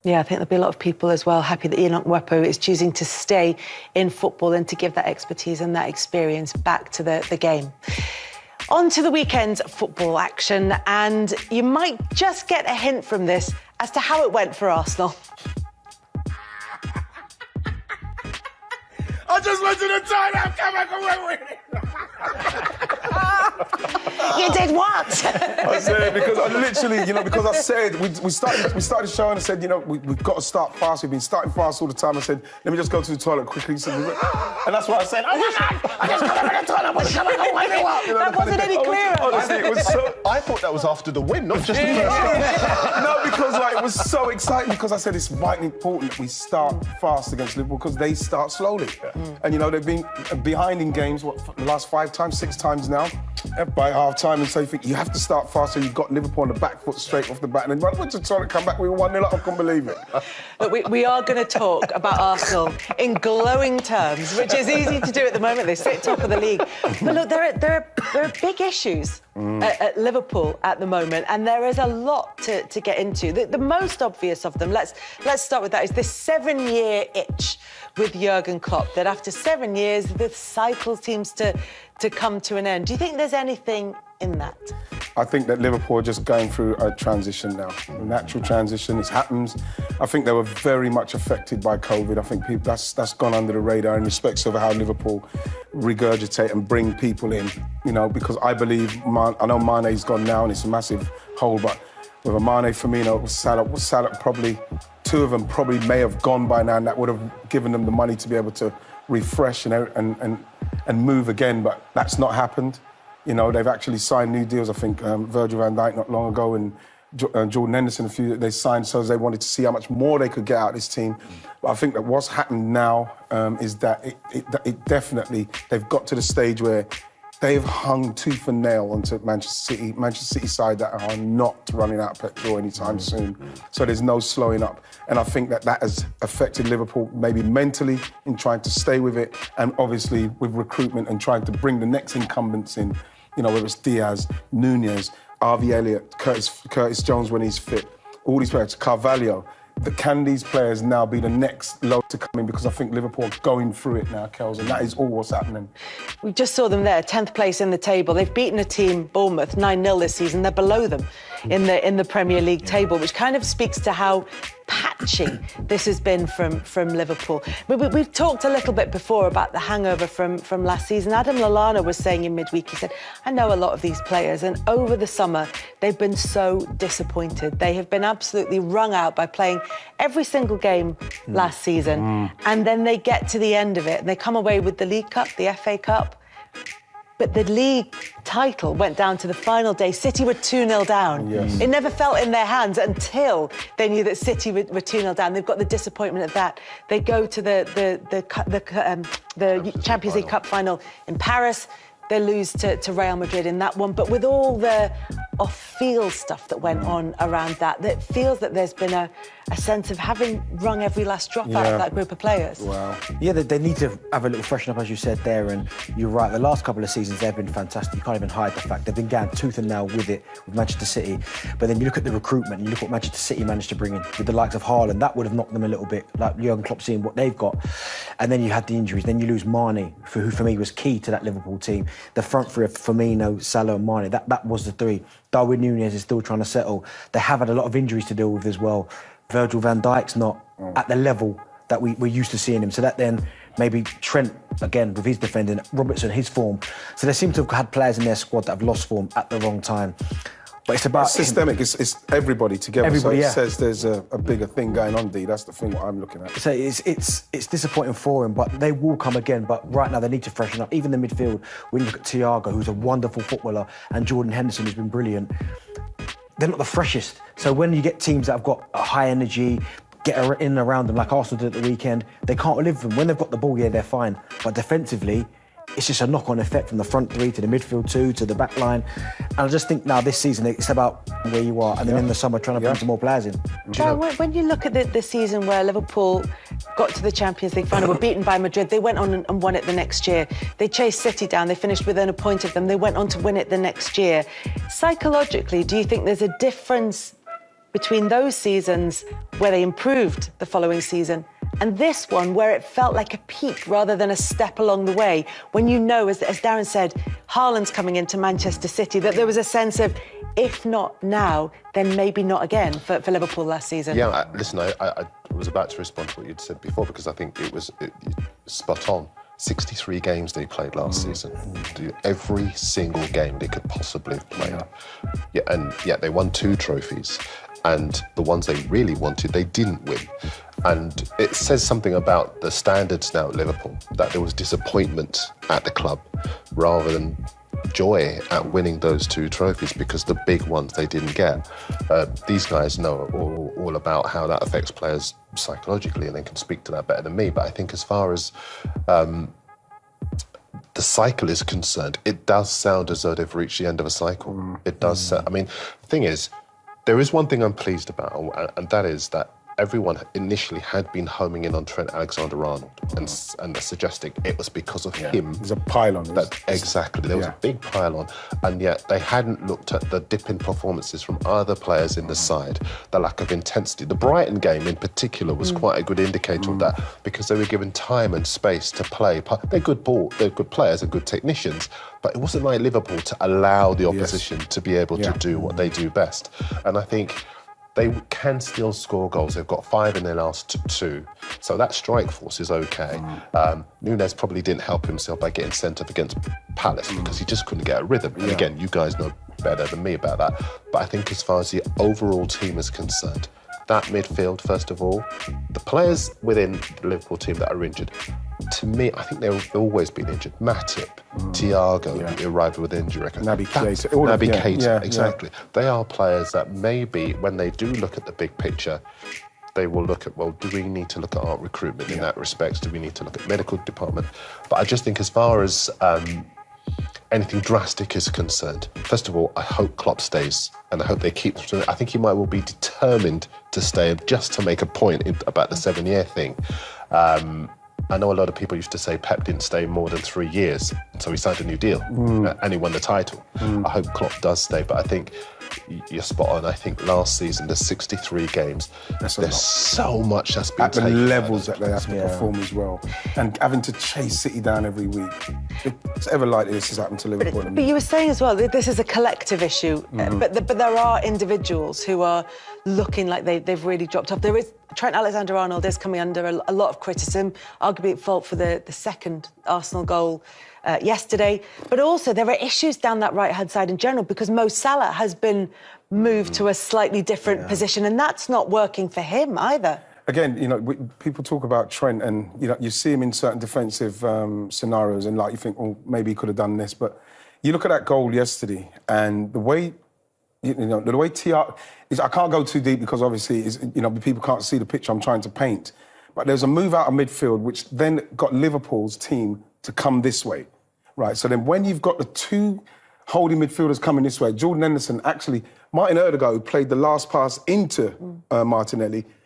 Yeah, I think there'll be a lot of people as well happy that Enoch Mwepu is choosing to stay in football and to give that expertise and that experience back to the game. On to the weekend's football action, and you might just get a hint from this as to how it went for Arsenal. I just went to the toilet, come back and went with it. You did what? I said, because I literally, because I said, we started the show and I said, we've got to start fast. We've been starting fast all the time. I said, let me just go to the toilet quickly. And that's why I said, oh my God, I just got to the toilet. I want to come back and wake me up. That wasn't any clearer. Honestly, it was so... I thought that was after the win, not just the first half. No, because it was so exciting because I said it's vitally important we start fast against Liverpool because they start slowly. And, they've been behind in games, the last 6 times now, by half-time. And so you think you have to start fast so you've got Liverpool on the back foot straight off the bat. And then when I went to the toilet, come back, we were 1-0 up. I couldn't believe it. Look, we are going to talk about Arsenal in glowing terms, which is easy to do at the moment. They sit top of the league. But look, there are big issues at Liverpool at the moment, and there is a lot to get into. The most obvious of them, let's start with that, is this 7-year itch with Jürgen Klopp, that after 7 years, the cycle seems to come to an end. Do you think there's anything in that? I think that Liverpool are just going through a transition now, a natural transition. It happens. I think they were very much affected by COVID. I think that's gone under the radar in respects of how Liverpool regurgitate and bring people in, because I believe, I know Mane's gone now and it's a massive hole, but with a Mane, Firmino, Salah probably, two of them probably may have gone by now, and that would have given them the money to be able to refresh and move again, but that's not happened. They've actually signed new deals. I think Virgil van Dijk not long ago and Jordan Henderson, a few that they signed, so they wanted to see how much more they could get out of this team. But I think that what's happened now is that it definitely, they've got to the stage where they've hung tooth and nail onto Manchester City side that are not running out of petrol anytime soon. So there's no slowing up. And I think that has affected Liverpool maybe mentally in trying to stay with it, and obviously with recruitment and trying to bring the next incumbents in, whether it's Diaz, Nunez, Harvey Elliott, Curtis Jones when he's fit, all these players, Carvalho. Can these players now be the next load to come in? Because I think Liverpool are going through it now, Kels, and that is all what's happening. We just saw them there, 10th place in the table. They've beaten a team, Bournemouth, 9-0 this season. They're below them in the Premier League table, which kind of speaks to how patchy this has been from Liverpool. We've talked a little bit before about the hangover from last season. Adam Lallana was saying in midweek, he said, I know a lot of these players, and over the summer, they've been so disappointed. They have been absolutely wrung out by playing every single game last season, and then they get to the end of it, and they come away with the League Cup, the FA Cup, but the league title went down to the final day. City were 2-0 down. Yes. It never felt in their hands until they knew that City were 2-0 down. They've got the disappointment of that. They go to the Champions League Cup final in Paris. They lose to Real Madrid in that one. But with all the off-field stuff that went on around that, it feels that there's been a sense of having wrung every last drop out of that group of players. Wow. Yeah, they need to have a little freshen up, as you said there, and you're right, the last couple of seasons they've been fantastic. You can't even hide the fact they've been going tooth and nail with it with Manchester City. But then you look at the recruitment, you look what Manchester City managed to bring in with the likes of Haaland, that would have knocked them a little bit, like Jürgen Klopp seeing what they've got. And then you had the injuries, then you lose Mane, who for me was key to that Liverpool team. The front three of Firmino, Salah and Mane, that was the three. Darwin Nunez is still trying to settle. They have had a lot of injuries to deal with as well. Virgil van Dijk's not at the level that we're used to seeing him. So that then maybe Trent, again, with his defending, Robertson, his form. So they seem to have had players in their squad that have lost form at the wrong time. But it's about... It's systemic. It's everybody together. Everybody, so it says there's a bigger thing going on, D. That's the thing what I'm looking at. So it's disappointing for him, but they will come again. But right now they need to freshen up. Even the midfield, when you look at Thiago, who's a wonderful footballer, and Jordan Henderson, who's been brilliant, they're not the freshest. So when you get teams that have got a high energy, get in and around them, like Arsenal did at the weekend, they can't live with them. When they've got the ball, yeah, they're fine. But defensively, it's just a knock-on effect from the front three to the midfield two to the back line. And I just think now this season, it's about where you are, and then in the summer, trying to bring some more players in. When you look at the season where Liverpool got to the Champions League final, were beaten by Madrid, they went on and won it the next year. They chased City down, they finished within a point of them, they went on to win it the next year. Psychologically, do you think there's a difference between those seasons where they improved the following season and this one where it felt like a peak rather than a step along the way, when you know, as Darren said, Haaland's coming into Manchester City, that there was a sense of, if not now, then maybe not again for Liverpool last season? Yeah, listen, I was about to respond to what you'd said before, because I think it was spot on. 63 games they played last season. Every single game they could possibly have played. Yeah, and yet they won 2 trophies. And the ones they really wanted, they didn't win. And it says something about the standards now at Liverpool, that there was disappointment at the club rather than joy at winning those 2 trophies, because the big ones they didn't get. These guys know all about how that affects players psychologically, and they can speak to that better than me. But I think as far as the cycle is concerned, it does sound as though they've reached the end of a cycle. It does. I mean, the thing is, there is one thing I'm pleased about, and that is that everyone initially had been homing in on Trent Alexander-Arnold and suggesting it was because of him. There's a pile-on. Exactly. There was a big pile-on, and yet they hadn't looked at the dip in performances from other players in the side, the lack of intensity. The Brighton game in particular was quite a good indicator of that, because they were given time and space to play. They're good players and good technicians, but it wasn't like Liverpool to allow the opposition to be able to do what they do best. And I think they can still score goals. They've got 5 in their last 2. So that strike force is okay. Nunez probably didn't help himself by getting sent off against Palace because he just couldn't get a rhythm. And again, you guys know better than me about that. But I think as far as the overall team is concerned, that midfield, first of all, the players within the Liverpool team that are injured, to me, I think they've always been injured. Matip, Thiago, arrived with injury. Naby Keita. Exactly. They are players that maybe, when they do look at the big picture, they will look at, well, do we need to look at our recruitment in that respect? Do we need to look at medical department? But I just think as far as anything drastic is concerned, first of all, I hope Klopp stays, and I hope they keep. I think he might well be determined to stay just to make a point about the 7-year thing. I know a lot of people used to say Pep didn't stay more than 3 years, so he signed a new deal and he won the title. I hope Klopp does stay, but I think you're spot on. I think last season, the 63 games, there's so much that's been taken. At the levels that they have to perform as well. And having to chase City down every week. If it's ever like this has happened to Liverpool. But you were saying as well that this is a collective issue, but there are individuals who are looking like they've really dropped off. There is Trent Alexander-Arnold is coming under a lot of criticism, arguably at fault for the second Arsenal goal yesterday. But also there are issues down that right-hand side in general, because Mo Salah has been moved to a slightly different position, and that's not working for him either. Again, you know, people talk about Trent, and you know, you see him in certain defensive scenarios, and like you think, oh, maybe he could have done this. But you look at that goal yesterday, and the way, the way Thiago is, I can't go too deep because obviously, people can't see the picture I'm trying to paint. But there's a move out of midfield, which then got Liverpool's team to come this way, right? So then when you've got the 2 holding midfielders coming this way, Jordan Henderson, actually, Martin Odegaard played the last pass into Martinelli.